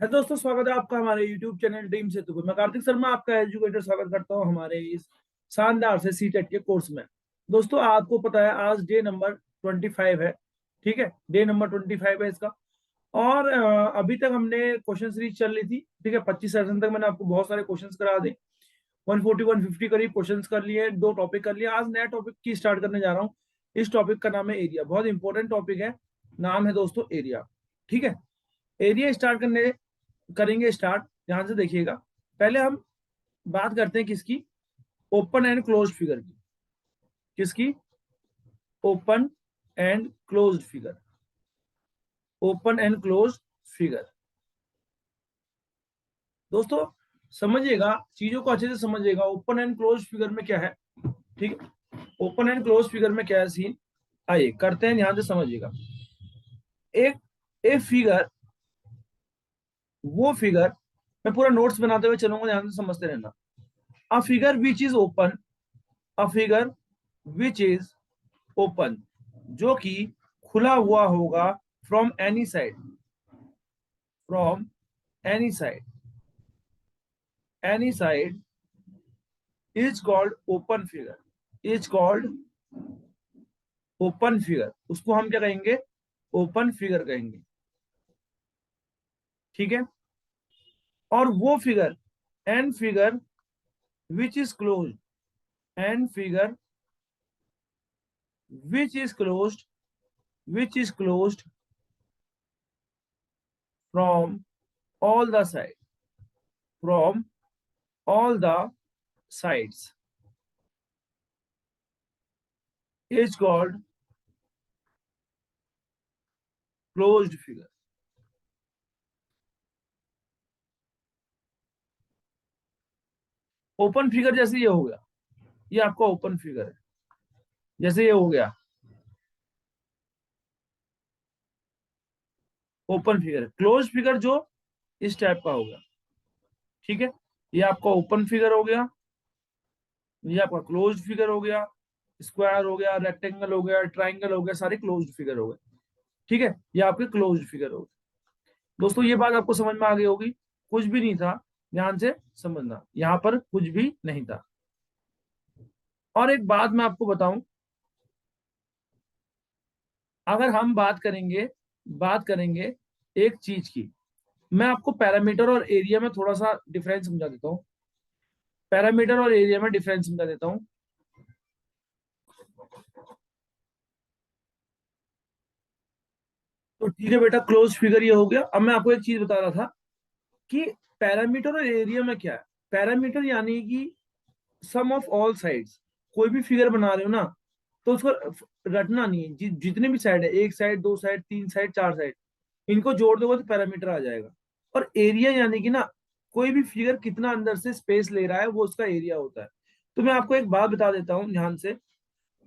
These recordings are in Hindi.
है दोस्तों, स्वागत है आपका हमारे YouTube चैनल ड्रीम सेतु पे। मैं कार्तिक शर्मा आपका एजुकेटर स्वागत करता हूं हमारे इस शानदार से सीटेट के कोर्स में। दोस्तों, आपको पता है आज डे नंबर 25 है। ठीक है, डे नंबर 25 है इसका। और अभी तक हमने क्वेश्चन सीरीज चल रही थी। ठीक है, 25 सेशन तक मैंने आपको बहुत सारे क्वेश्चंस करा दिए। 140 150 करीब क्वेश्चंस कर लिए, 2 टॉपिक कर लिए। आज नया टॉपिक की स्टार्ट करने जा रहा हूँ। इस टॉपिक का नाम है एरिया। बहुत इंपॉर्टेंट टॉपिक है। नाम है दोस्तों एरिया। ठीक है, एरिया स्टार्ट करने करेंगे स्टार्ट। ध्यान से देखिएगा। पहले हम बात करते हैं किसकी? ओपन एंड क्लोज फिगर की। किसकी? Open and close figure. Open and close figure. दोस्तों समझिएगा, चीजों को अच्छे से समझिएगा। ओपन एंड क्लोज फिगर में क्या है? ठीक है, ओपन एंड क्लोज फिगर में क्या है सीन? आइए करते हैं, ध्यान से समझिएगा। एक एक फिगर, वो फिगर, मैं पूरा नोट्स बनाते हुए चलूंगा, ध्यान से समझते रहना। A figure which is open, a figure which is open, जो कि खुला हुआ होगा from any side. From any side, any side is called open figure. Is called open figure. उसको हम क्या कहेंगे? ओपन फिगर कहेंगे। ठीक है। और वो figure, an figure which is close, an figure which is closed, which is closed from all the side, from all the sides is called closed figure। Open figure जैसे ये हो गया, ये आपका ओपन फिगर है। जैसे ये हो गया ओपन फिगर। क्लोज फिगर जो इस टाइप का हो गया। ठीक है, ये आपका ओपन फिगर हो गया, ये आपका क्लोज फिगर हो गया। स्क्वायर हो गया, रेक्टेंगल हो गया, ट्राइंगल हो गया, सारे क्लोज फिगर हो गए। ठीक है, ये आपके क्लोज फिगर हो गए। दोस्तों ये बात आपको समझ में आ गई होगी। कुछ भी नहीं था, ध्यान से समझना, यहाँ पर कुछ भी नहीं था। और एक बात मैं आपको बताऊं, अगर हम बात करेंगे एक चीज की, मैं आपको पैरामीटर और एरिया में थोड़ा सा डिफरेंस समझा देता हूँ। पैरामीटर और एरिया में डिफरेंस समझा देता हूँ। तो ठीक है बेटा, क्लोज फिगर ये हो गया। अब मैं आपको एक चीज बता रहा था कि पैरामीटर और एरिया में क्या है। पैरामीटर यानी कि सम ऑफ ऑल साइड्स। कोई भी फिगर बना रहे हो ना, तो उसको रटना नहीं है। जितने भी साइड है, एक साइड, दो साइड, तीन साइड, चार साइड, इनको जोड़ दोगे तो पैरामीटर आ जाएगा। और एरिया यानी कि ना, कोई भी फिगर कितना अंदर से स्पेस ले रहा है, वो उसका एरिया होता है। तो मैं आपको एक बात बता देता हूँ ध्यान से।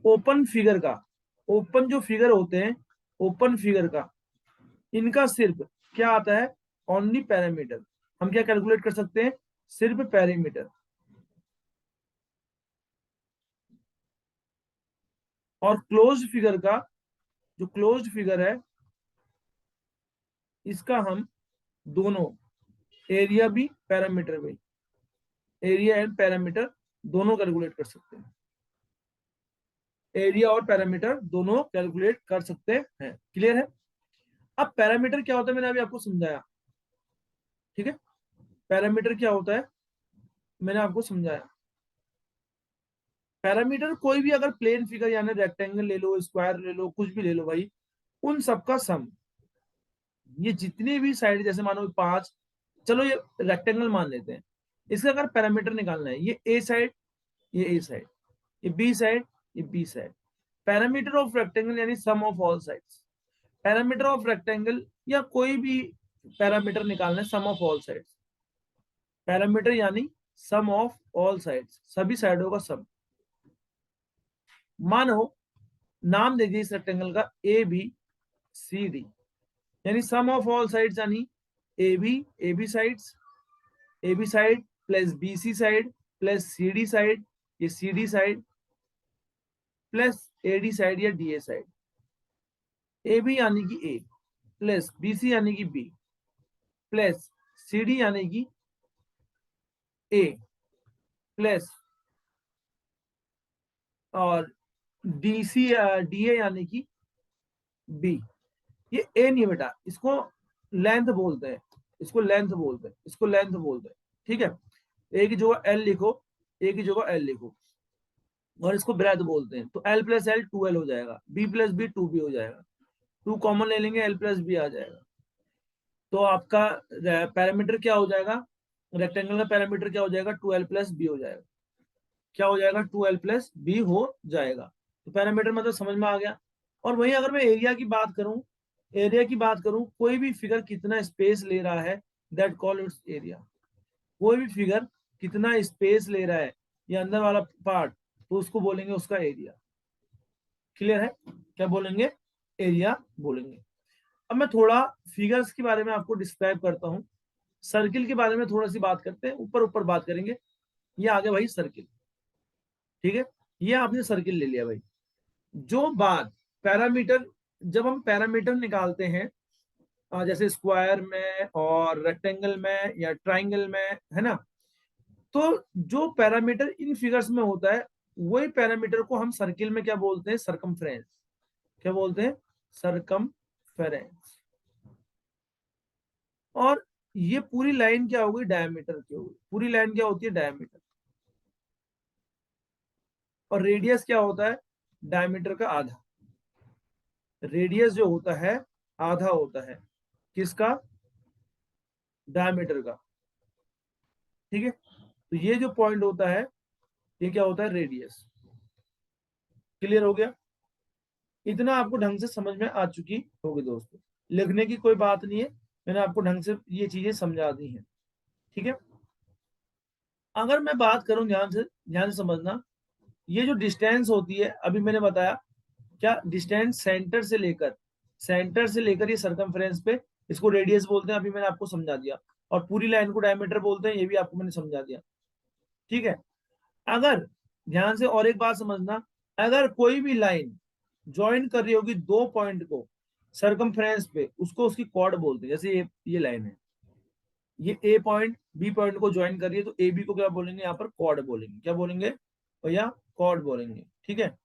ओपन फिगर का, ओपन जो फिगर होते हैं, ओपन फिगर का, इनका सिर्फ क्या आता है? Only parameter. हम क्या कैलकुलेट कर सकते हैं? सिर्फ पैरामीटर। और क्लोज फिगर का, जो क्लोज फिगर है, इसका हम दोनों, एरिया भी पैरामीटर भी, एरिया एंड पैरामीटर दोनों कैलकुलेट कर सकते हैं। एरिया और पैरामीटर दोनों कैलकुलेट कर सकते हैं। क्लियर है? अब पैरामीटर क्या होता है मैंने अभी आपको समझाया। ठीक है, पैरामीटर क्या होता है मैंने आपको समझाया। पैरामीटर कोई भी अगर प्लेन फिगर यानी रेक्टेंगल ले लो, स्क्वायर ले लो, कुछ भी ले लो भाई, उन सबका सम। ये जितनी भी साइड, जैसे मानो 5, चलो ये रेक्टेंगल मान लेते हैं। इसका अगर पैरामीटर निकालना है, ये ए साइड, ये ए साइड, ये बी साइड, ये B side. Parameter of rectangle यानी sum of all sides. Parameter of rectangle या कोई भी पैरामीटर निकालना है, sum of all sides. Parameter यानी सम ऑफ ऑल साइड्स, सभी साइडों का सम। मानो नाम दे दिए इस रेक्टेंगल का ए बी सी डी, यानी सम ऑफ ऑल साइड्स यानी A B sides, A B side plus B C side plus C D side, ये C D side plus A D side या D A side. A B यानी कि ए प्लस बी सी यानी कि बी प्लस सी डी यानी कि ए प्लस, और डी सी डी ए यानी कि बी। ये ए नहीं बेटा, इसको लेंथ बोलते हैं, इसको लेंथ बोलते हैं, इसको लेंथ बोलते हैं। ठीक है, ए की जगह एल लिखो, ए की जगह एल लिखो, और इसको ब्रेथ बोलते हैं। तो एल प्लस एल 2L हो जाएगा, बी प्लस बी 2B हो जाएगा, 2 कॉमन ले लेंगे, एल प्लस बी आ जाएगा। तो आपका पैरामीटर क्या हो जाएगा, रेक्टेंगल का पैरामीटर क्या हो जाएगा, 2L प्लस बी हो जाएगा। क्या हो जाएगा, 2L प्लस बी हो जाएगा। तो पैरामीटर मतलब समझ में आ गया। और वहीं अगर मैं एरिया की बात करूं, एरिया की बात करूं, कोई भी फिगर कितना स्पेस ले रहा है, दैट कॉल इट्स एरिया। कोई भी फिगर कितना स्पेस ले रहा है, ये अंदर वाला पार्ट, तो उसको बोलेंगे उसका एरिया। क्लियर है, क्या बोलेंगे, एरिया बोलेंगे। अब मैं थोड़ा फिगर्स के बारे में आपको डिस्क्राइब करता हूँ। सर्किल के बारे में थोड़ा सी बात करते हैं, ऊपर ऊपर बात करेंगे। ये आगे भाई सर्किल, ठीक है, ये आपने सर्किल ले लिया भाई। जो बात पैरामीटर, जब हम पैरामीटर निकालते हैं जैसे स्क्वायर में और रेक्टेंगल में या ट्राइंगल में, है ना, तो जो पैरामीटर इन फिगर्स में होता है, वही पैरामीटर को हम सर्किल में क्या बोलते हैं, सरकमफ्रेंस। क्या बोलते हैं, सरकमफेरेंस। और ये पूरी लाइन क्या होगी, डायमीटर की होगी। पूरी लाइन क्या होती है, डायमीटर। और रेडियस क्या होता है, डायमीटर का आधा। रेडियस जो होता है आधा होता है किसका, डायमीटर का। ठीक है, तो ये जो पॉइंट होता है, ये क्या होता है, रेडियस। क्लियर हो गया, इतना आपको ढंग से समझ में आ चुकी होगी दोस्तों। लिखने की कोई बात नहीं है, मैंने आपको ढंग से ये चीजें समझा दी हैं। ठीक है, अगर मैं बात करूं, ध्यान से समझना, ये जो डिस्टेंस होती है, अभी मैंने बताया क्या, डिस्टेंस सेंटर से लेकर ये सरकमफ्रेंस पे, इसको रेडियस बोलते हैं, अभी मैंने आपको समझा दिया। और पूरी लाइन को डायमीटर बोलते हैं, ये भी आपको मैंने समझा दिया। ठीक है, अगर ध्यान से और एक बात समझना, अगर कोई भी लाइन ज्वाइन कर रही होगी दो पॉइंट को सरकमफ्रेंस पे, उसको उसकी कॉर्ड बोलते हैं। जैसे ये लाइन है, ये ए पॉइंट बी पॉइंट को ज्वाइन कर रही है, तो ए बी को क्या बोलेंगे, यहाँ पर कॉर्ड बोलेंगे। क्या बोलेंगे भैया, कॉर्ड बोलेंगे। ठीक है,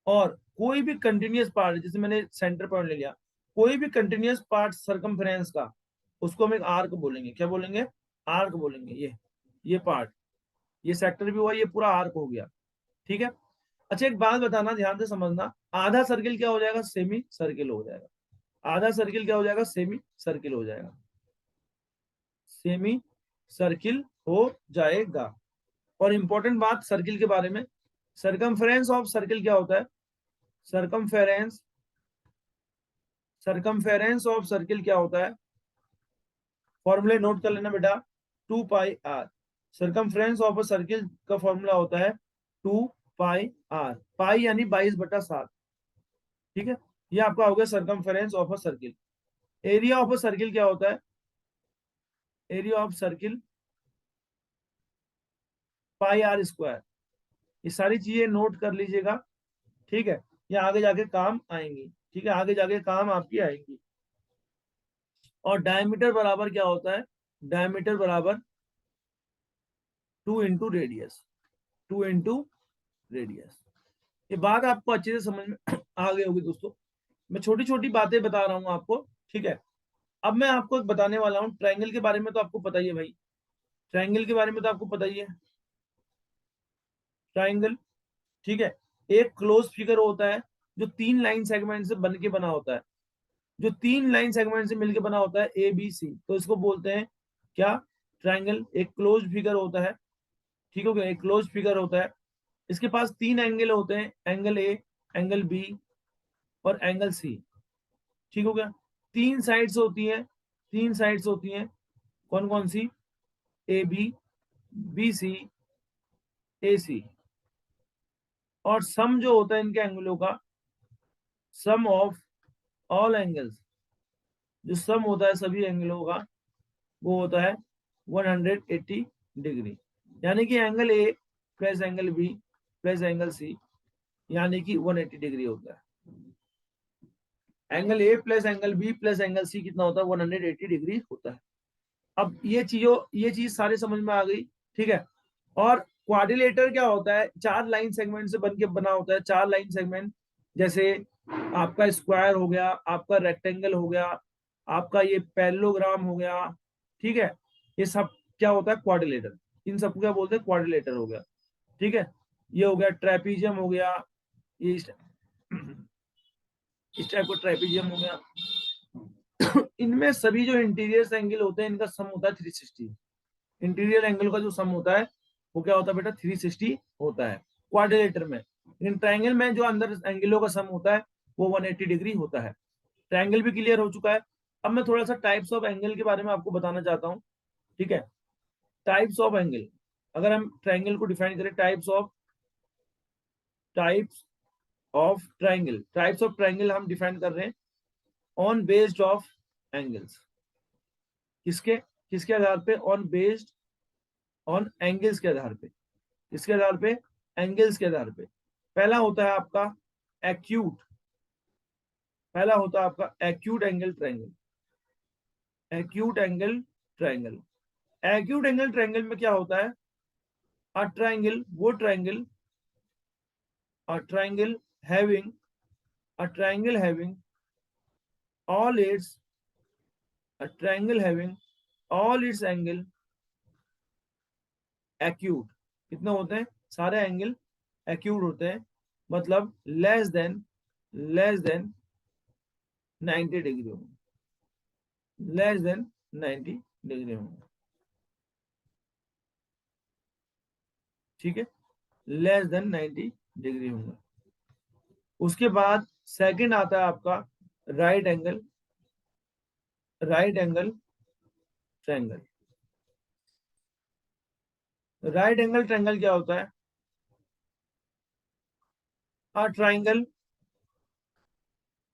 और कोई भी कंटिन्यूअस पार्ट, जैसे मैंने सेंटर पॉइंट ले लिया, कोई भी कंटिन्यूअस पार्ट सरकमफ्रेंस का, उसको हम एक आर्क बोलेंगे। क्या बोलेंगे, आर्क बोलेंगे। ये पार्ट, ये सेक्टर भी हुआ, ये पूरा आर्क हो गया। ठीक है, अच्छा एक बात बताना, ध्यान से समझना, आधा सर्किल क्या हो जाएगा, सेमी सर्किल हो जाएगा। आधा सर्किल क्या हो जाएगा, सेमी सर्किल हो जाएगा। सेमी सर्किल हो जाएगा। और इंपॉर्टेंट बात सर्किल के बारे में, सरकमफेरेंस ऑफ सर्किल क्या होता है, सरकमफेरेंस सरकमफेरेंस ऑफ सर्किल क्या होता है, फॉर्मूले नोट कर लेना बेटा, 2πr। Circumference of a circle का फॉर्मूला होता है 2πr, पाई यानी 22/7। ठीक है, ये आपका हो गया circumference of a circle. Area of a circle क्या होता है, एरिया ऑफ सर्किल πr²। ये सारी चीजें नोट कर लीजिएगा। ठीक है, ये आगे जाके काम आएंगी। ठीक है, आगे जाके काम आपकी आएंगी। और डायमीटर बराबर क्या होता है, डायमीटर बराबर 2 × रेडियस, 2 × रेडियस। ये बात आपको अच्छे से समझ में आ गई होगी दोस्तों। मैं छोटी छोटी बातें बता रहा हूँ आपको। ठीक है, अब मैं आपको एक बताने वाला हूँ, ट्रायंगल के बारे में तो आपको पता ही है भाई, ट्रायंगल के बारे में तो आपको पता ही है, ट्रायंगल। ठीक है, एक क्लोज फिगर होता है जो 3 लाइन सेगमेंट से बन के बना होता है, जो 3 लाइन सेगमेंट से मिलकर बना होता है, ए बी सी, तो इसको बोलते हैं क्या, ट्रायंगल। एक क्लोज फिगर होता है, ठीक हो गया, एक क्लोज फिगर होता है। इसके पास 3 एंगल होते हैं, एंगल ए, एंगल बी और एंगल सी। ठीक हो गया, 3 साइड्स होती हैं, 3 साइड्स होती हैं, कौन कौन सी, ए बी, बी सी, ए सी। और सम जो होता है इनके एंगलों का, सम ऑफ ऑल एंगल्स, जो सम होता है सभी एंगलों का, वो होता है 180 डिग्री। यानी कि angle A plus angle B plus angle C यानी कि 180 डिग्री होता है। Angle A plus angle B plus angle C कितना होता है, 180 डिग्री होता है। अब ये चीज सारे समझ में आ गई, ठीक है। और क्वाड्रिलेटर क्या होता है, चार लाइन सेगमेंट से बन के बना होता है, चार लाइन सेगमेंट। जैसे आपका स्क्वायर हो गया, आपका रेक्टेंगल हो गया, आपका ये पैरेललोग्राम हो गया, ठीक है। ये सब क्या होता है, क्वाड्रिलेटर। इन सबको क्या बोलते हैं, क्वाड्रिलेटर हो गया, ठीक है। ये हो गया ट्रेपीजियम हो गया, ये इस टाइप का ट्रेपीजियम हो गया। इनमें सभी जो इंटीरियर एंगल होते हैं, इनका सम होता है 360। इंटीरियर एंगल का जो सम होता है वो क्या होता है बेटा, 360 होता है क्वाड्रिलेटर में। लेकिन ट्रायंगल में जो अंदर एंगलों का सम होता है वो 180 डिग्री होता है। ट्रायंगल भी क्लियर हो चुका है। अब मैं थोड़ा सा टाइप्स ऑफ एंगल के बारे में आपको बताना चाहता हूँ, ठीक है। टाइप्स ऑफ एंगल, अगर हम ट्रायंगल को डिफाइन करें, टाइप्स ऑफ ट्रायंगल हम डिफाइन कर रहे हैं ऑन बेस्ड ऑफ एंगल्स। किसके किसके आधार पे, ऑन बेस्ड ऑन एंगल्स के आधार पे। इसके आधार पे, एंगल्स के आधार पे। पहला होता है आपका एक्यूट पहला होता है आपका acute angle triangle. Acute angle triangle acute angle triangle में क्या होता है, अ ट्रायंगल वो triangle a triangle having a triangle having all its a triangle having all its angle acute। कितने होते हैं, सारे एंगल acute होते हैं, मतलब लेस देन 90 डिग्री होंगे, लेस देन 90 डिग्री होंगे, ठीक है। लेस देन 90 डिग्री होंगे। उसके बाद सेकंड आता है आपका right angle triangle. Right angle triangle क्या होता है, अ ट्रायंगल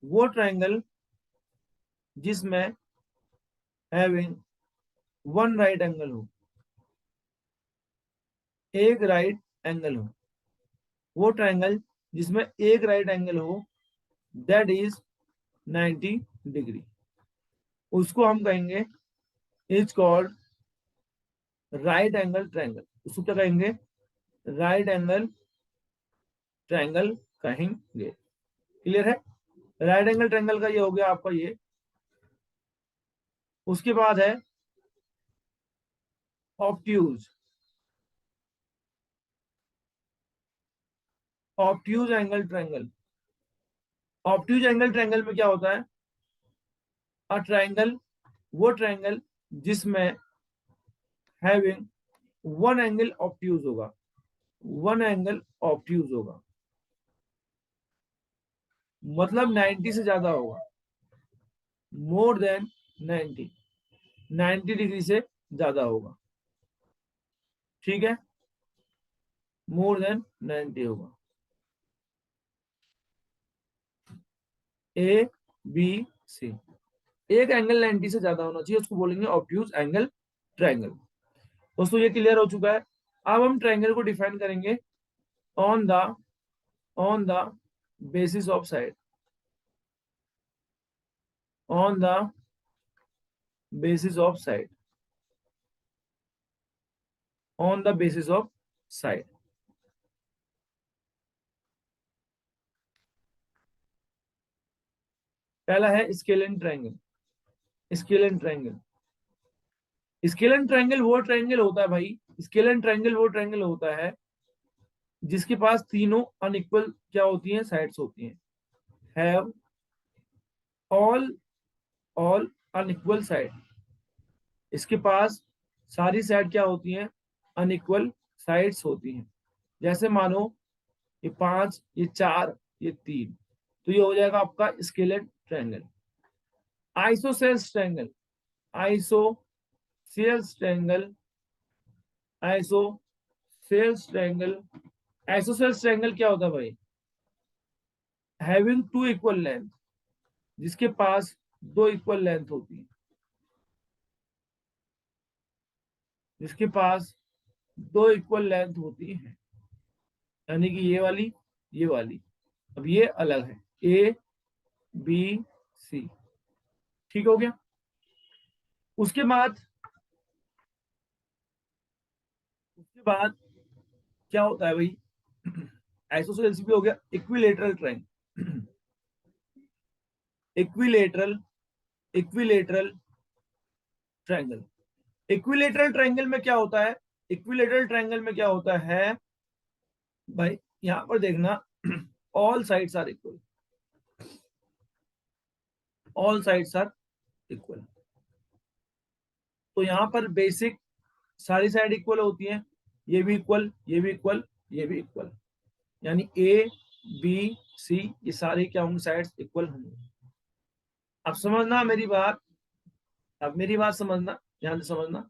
वो ट्रायंगल जिसमें हैविंग वन राइट एंगल हो, एक राइट एंगल हो, वो ट्रायंगल जिसमें एक राइट एंगल हो, दैट इज 90 डिग्री, उसको हम कहेंगे, is called right angle triangle. उसको क्या कहेंगे, राइट एंगल ट्रायंगल कहेंगे। क्लियर है, राइट एंगल ट्रायंगल का ये हो गया आपका ये। उसके बाद है obtuse obtuse angle triangle. Obtuse angle triangle में क्या होता है, अ ट्रायंगल वो ट्रायंगल जिसमें हैविंग वन एंगल ऑब्ट्यूज होगा, वन एंगल ऑब्ट्यूज होगा, मतलब 90 से ज्यादा होगा, मोर देन 90, 90 डिग्री से ज्यादा होगा, ठीक है। मोर देन 90 होगा, ए बी सी। एक एंगल 90 से ज्यादा होना चाहिए, उसको बोलेंगे ऑब्ट्यूज एंगल ट्रायंगल। दोस्तों ये क्लियर हो चुका है। अब हम ट्रायंगल को डिफाइन करेंगे on the on the basis of side, on the basis of side, on the basis of side. पहला है scalene triangle. Scalene triangle scalene triangle वो ट्रायंगल होता है भाई, स्केलेन ट्रायंगल वो ट्रायंगल होता है जिसके पास तीनों अनइक्वल क्या होती हैं, साइड्स होती हैं। Have all all unequal side. इसके पास सारी साइड क्या होती हैं, अनइक्वल साइड्स होती हैं। जैसे मानो ये पांच, ये चार, ये तीन, तो ये हो जाएगा आपका scalene triangle. Isosceles triangle isosceles triangle isosceles triangle isosceles triangle क्या होता है भाई, हैविंग टू इक्वल लेंथ, जिसके पास दो इक्वल लेंथ होती है, जिसके पास दो इक्वल लेंथ होती है, यानी कि ये वाली। अब ये अलग है, ए बी सी, ठीक हो गया। उसके बाद बाद क्या होता है भाई, आइसोसेलेस भी हो गया, equilateral triangle, equilateral equilateral triangle. Equilateral triangle में क्या होता है, इक्विलेटरल ट्रायंगल में क्या होता है भाई, यहां पर देखना, all sides are equal, all sides are equal. तो यहां पर बेसिक सारी साइड इक्वल होती हैं, ये भी इक्वल, ये भी इक्वल, ये भी इक्वल, यानी ए बी सी ये सारे क्या होंगे, साइड्स इक्वल होंगे। अब समझना मेरी बात, अब मेरी बात समझना, ध्यान से समझना,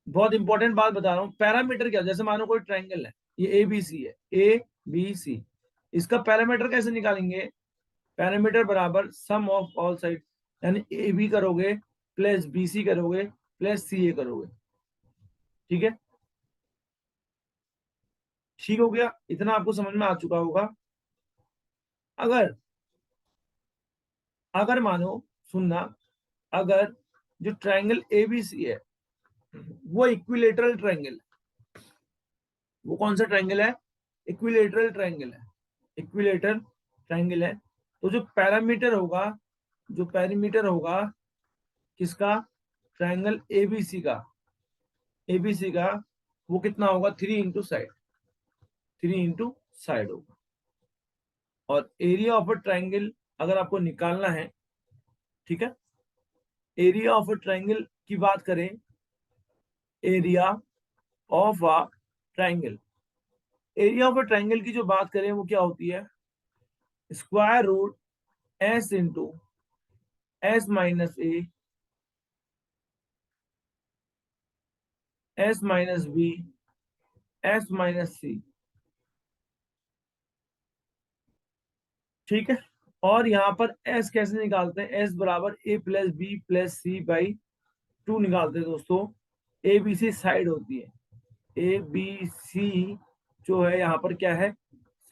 बहुत इंपॉर्टेंट बात बता रहा हूँ। पैरामीटर क्या, जैसे मानो कोई ट्रायंगल है, ये ए बी सी है, ए बी सी, इसका पैरामीटर कैसे निकालेंगे, पैरामीटर बराबर सम ऑफ ऑल साइड, यानी ए बी करोगे प्लस बी सी करोगे प्लस सी ए करोगे, ठीक है, ठीक हो गया, इतना आपको समझ में आ चुका होगा। अगर अगर मानो, सुनना, अगर जो ट्रायंगल एबीसी है वो इक्विलेटरल ट्रायंगल, वो कौन सा ट्रायंगल है, इक्विलेटरल ट्रायंगल है, इक्विलेटरल ट्रायंगल है, तो जो पैरामीटर होगा, जो पैरामीटर होगा किसका, ट्रायंगल एबीसी का, एबीसी का, वो कितना होगा, 3 इंटू साइड, 3 इंटू साइड होगा। और एरिया ऑफ अ ट्रायंगल अगर आपको निकालना है, ठीक है, एरिया ऑफ अ ट्रायंगल की बात करें, area of a triangle, area of a triangle की जो बात करें वो क्या होती है, square root S into S minus A, S minus B, S minus C, ठीक है। और यहाँ पर एस कैसे निकालते हैं, एस बराबर A plus B plus C by 2 निकालते हैं दोस्तों। ए बी सी साइड होती है, ए बी सी जो है यहाँ पर क्या है,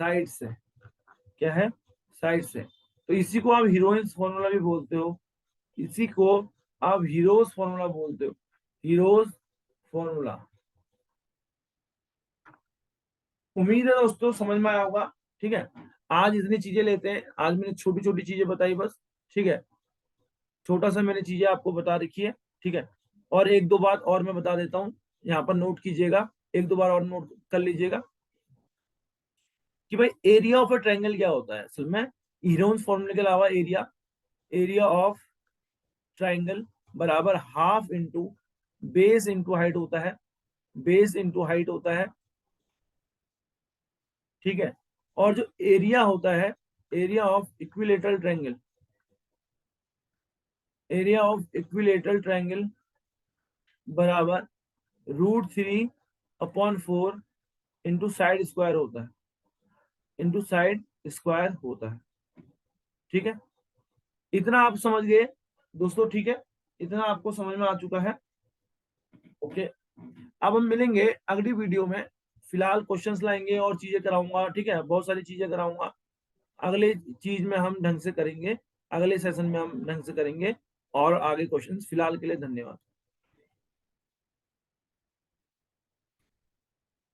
साइड से, क्या है, साइड से। तो इसी को आप हीरोइंस फॉर्मूला भी बोलते हो, इसी को आप हीरोज फॉर्मूला बोलते हो, हीरोज फॉर्मूला। उम्मीद है दोस्तों समझ में आया होगा, ठीक है। आज इतनी चीजें लेते हैं, आज मैंने छोटी छोटी चीजें बताई बस, ठीक है, छोटा सा मैंने चीजें आपको बता रखी है, ठीक है। और एक दो बात और मैं बता देता हूँ, यहाँ पर नोट कीजिएगा, एक दो बार और नोट कर लीजिएगा कि भाई एरिया ऑफ अ ट्रायंगल क्या होता है असल में, हीरोन्स फॉर्मूले के अलावा एरिया, एरिया ऑफ ट्रायंगल बराबर half into base into height होता है, बेस इंटू हाइट होता है, ठीक है। और जो एरिया होता है, area of equilateral triangle, area of equilateral triangle बराबर √3/4 इंटू साइड स्क्वायर होता है, इंटू साइड स्क्वायर होता है, ठीक है। इतना आप समझ गए दोस्तों, ठीक है, इतना आपको समझ में आ चुका है, ओके। अब हम मिलेंगे अगली वीडियो में, फिलहाल क्वेश्चंस लाएंगे और चीजें कराऊंगा, ठीक है, बहुत सारी चीजें कराऊंगा, अगले चीज में हम ढंग से करेंगे, अगले सेशन में हम ढंग से करेंगे और आगे क्वेश्चंस। फिलहाल के लिए धन्यवाद।